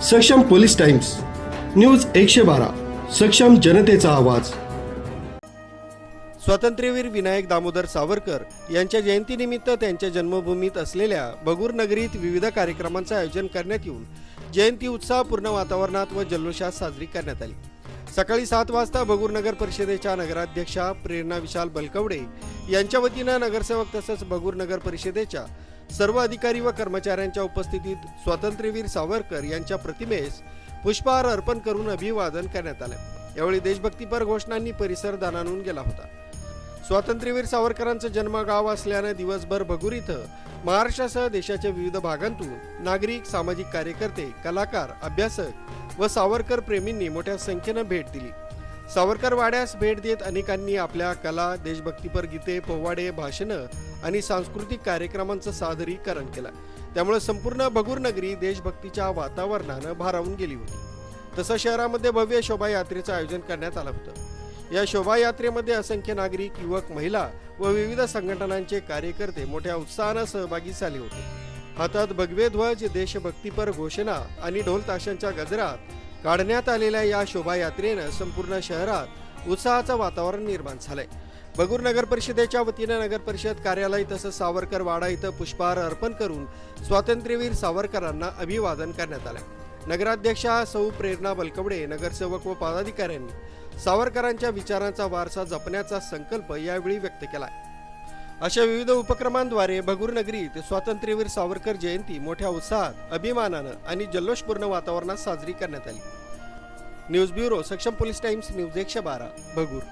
सक्षम police times news 112 सक्षम जनतेचा आवाज। स्वातंत्र्यवीर विनायक दामोदर सावरकर यांच्या जयंतीनिमित्त त्यांच्या जन्मभूमीत असलेल्या भगूर नगरीत विविध कार्यक्रमांचे आयोजन करण्यात येऊन जयंती उत्साहपूर्ण वातावरणात व जल्लोषात साजरी करण्यात आली। सकाळी 7 वाजता भगूर नगर परिषदेच्या नगराध्यक्षा प्रेरणा विशाल बलकवडे यांच्या वतीने नगरसेवक तसेच भगूर नगर परिषदेच्या सर्व अधिकारी व कर्मचाऱ्यांच्या उपस्थितीत स्वातंत्र्यवीर सावरकर यांच्या प्रतिमेस पुष्पहार अर्पण करून अभिवादन करण्यात आले। यावेळी देशभक्तीपर घोषणांनी परिसर दणाणून गेला होता। स्वातंत्र्यवीर सावरकरांचं जन्मगाव असल्याने दिवसभर भगूर इथं महाराष्ट्रासह देशाच्या विविध भागांतून नागरिक, सामाजिक कार्यकर्ते, कलाकार, अभ्यासक व सावरकर प्रेमींनी मोठ्या संख्येने भेट दिली। सावरकर वाड्यास भेट देत अनेकांनी आपल्या कला, देशभक्तीपर गीते, पोवाडे, भाषणं आणि सांस्कृतिक कार्यक्रमांचं सादरीकरण केलं। त्यामुळे संपूर्ण भगूर नगरी देशभक्तीच्या वातावरणानं भारावून गेली होती। तसं शहरामध्ये भव्य शोभायात्रेचं आयोजन करण्यात आलं होतं। या शोभायात्रेमध्ये असंख्य नागरिक, युवक, महिला व विविध संघटनांचे कार्यकर्ते मोठ्या उत्साहाने सहभागी झाले होते। हातात भगवे ध्वज, देशभक्तीपर घोषणा आणि ढोल ताशांच्या गजरात काढण्यात आलेल्या या शोभायात्रेनं संपूर्ण शहरात उत्साहाचं वातावरण निर्माण झालंय। भगूर नगर परिषदेच्या वतीने नगर परिषद कार्यालय तसंच सावरकर वाडा इथं पुष्पहार अर्पण करून स्वातंत्र्यवीर सावरकरांना अभिवादन करण्यात आलं। नगराध्यक्षा सौ प्रेरणा बलकवडे, नगरसेवक व पदाधिकाऱ्यांनी सावरकरांच्या विचारांचा वारसा जपण्याचा संकल्प यावेळी व्यक्त केला। अशा विविध उपक्रमांद्वारे भगूर नगरीत स्वातंत्र्यवीर सावरकर जयंती मोठ्या उत्साहात, अभिमानानं आणि जल्लोषपूर्ण वातावरणात साजरी करण्यात आली। न्यूज ब्युरो, सक्षम पोलीस टाइम्स, न्यूज 112 भगूर।